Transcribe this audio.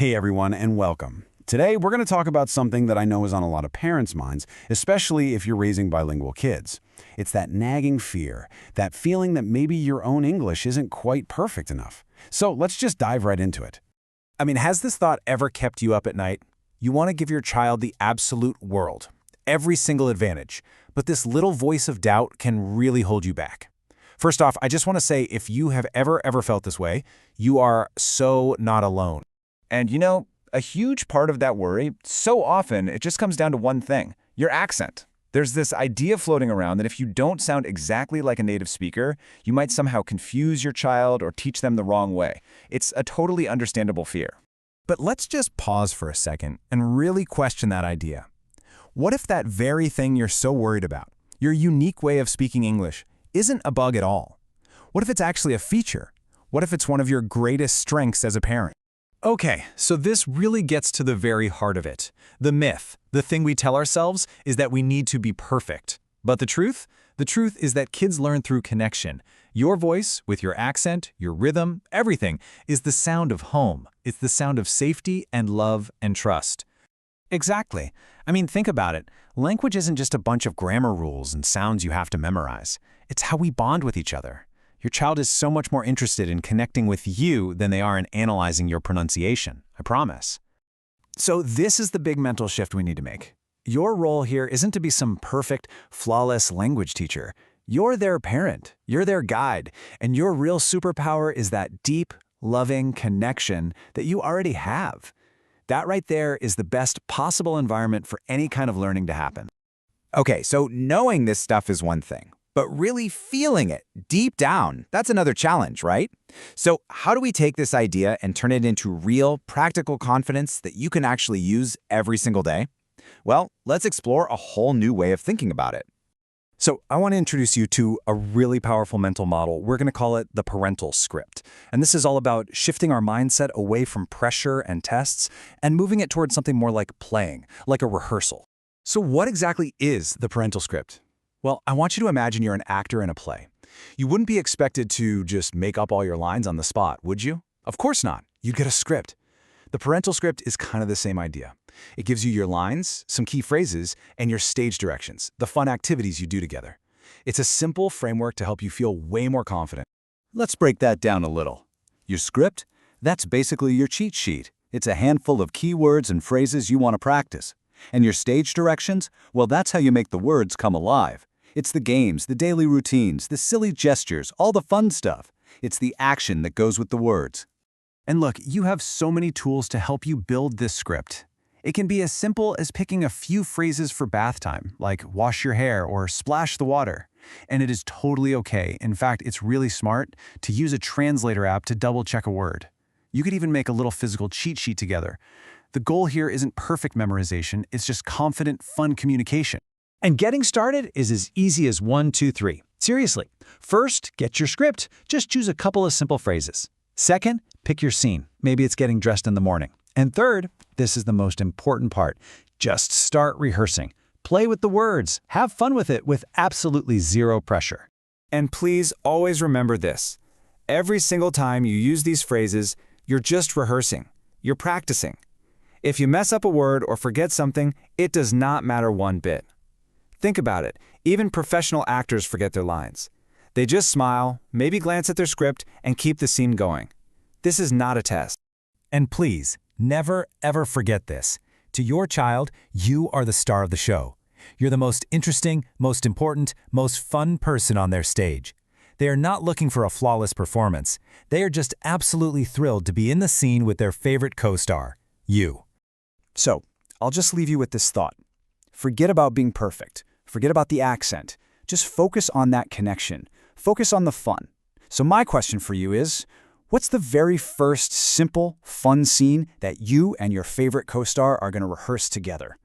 Hey everyone, and welcome. Today we're going to talk about something that I know is on a lot of parents' minds, especially if you're raising bilingual kids. It's that nagging fear, that feeling that maybe your own English isn't quite perfect enough. So let's just dive right into it. Has this thought ever kept you up at night? You want to give your child the absolute world, every single advantage, but this little voice of doubt can really hold you back. First off, I just want to say if you have ever felt this way, you are so not alone. And a huge part of that worry, so often, it just comes down to one thing, your accent. There's this idea floating around that if you don't sound exactly like a native speaker, you might somehow confuse your child or teach them the wrong way. It's a totally understandable fear. But let's just pause for a second and really question that idea. What if that very thing you're so worried about, your unique way of speaking English, isn't a bug at all? What if it's actually a feature? What if it's one of your greatest strengths as a parent? Okay, so this really gets to the very heart of it. The myth, the thing we tell ourselves, is that we need to be perfect. But the truth? The truth is that kids learn through connection. Your voice, with your accent, your rhythm, everything, is the sound of home. It's the sound of safety and love and trust. Exactly. Think about it. Language isn't just a bunch of grammar rules and sounds you have to memorize. It's how we bond with each other. Your child is so much more interested in connecting with you than they are in analyzing your pronunciation, I promise. So this is the big mental shift we need to make. Your role here isn't to be some perfect, flawless language teacher. You're their parent, you're their guide, and your real superpower is that deep, loving connection that you already have. That right there is the best possible environment for any kind of learning to happen. Okay, so knowing this stuff is one thing, but really feeling it deep down, that's another challenge, right? So how do we take this idea and turn it into real, practical confidence that you can actually use every single day? Well, let's explore a whole new way of thinking about it. So I want to introduce you to a really powerful mental model. We're going to call it the parental script. And this is all about shifting our mindset away from pressure and tests and moving it towards something more like playing, like a rehearsal. So what exactly is the parental script? Well, I want you to imagine you're an actor in a play. You wouldn't be expected to just make up all your lines on the spot, would you? Of course not. You'd get a script. The parental script is kind of the same idea. It gives you your lines, some key phrases, and your stage directions, the fun activities you do together. It's a simple framework to help you feel way more confident. Let's break that down a little. Your script? That's basically your cheat sheet. It's a handful of keywords and phrases you want to practice. And your stage directions? Well, that's how you make the words come alive. It's the games, the daily routines, the silly gestures, all the fun stuff. It's the action that goes with the words. And look, you have so many tools to help you build this script. It can be as simple as picking a few phrases for bath time, like wash your hair or splash the water. And it is totally okay. In fact, it's really smart to use a translator app to double-check a word. You could even make a little physical cheat sheet together. The goal here isn't perfect memorization, it's just confident, fun communication. And getting started is as easy as 1, 2, 3. Seriously. First, get your script. Just choose a couple of simple phrases. Second, pick your scene. Maybe it's getting dressed in the morning. And third, this is the most important part, just start rehearsing. Play with the words. Have fun with it with absolutely zero pressure. And please always remember this. Every single time you use these phrases, you're just rehearsing. You're practicing. If you mess up a word or forget something, it does not matter one bit. Think about it. Even professional actors forget their lines. They just smile, maybe glance at their script, and keep the scene going. This is not a test. And please, never ever forget this. To your child, you are the star of the show. You're the most interesting, most important, most fun person on their stage. They are not looking for a flawless performance. They are just absolutely thrilled to be in the scene with their favorite co-star, you. So, I'll just leave you with this thought. Forget about being perfect. Forget about the accent. Just focus on that connection. Focus on the fun. So my question for you is, what's the very first simple, fun scene that you and your favorite co-star are going to rehearse together?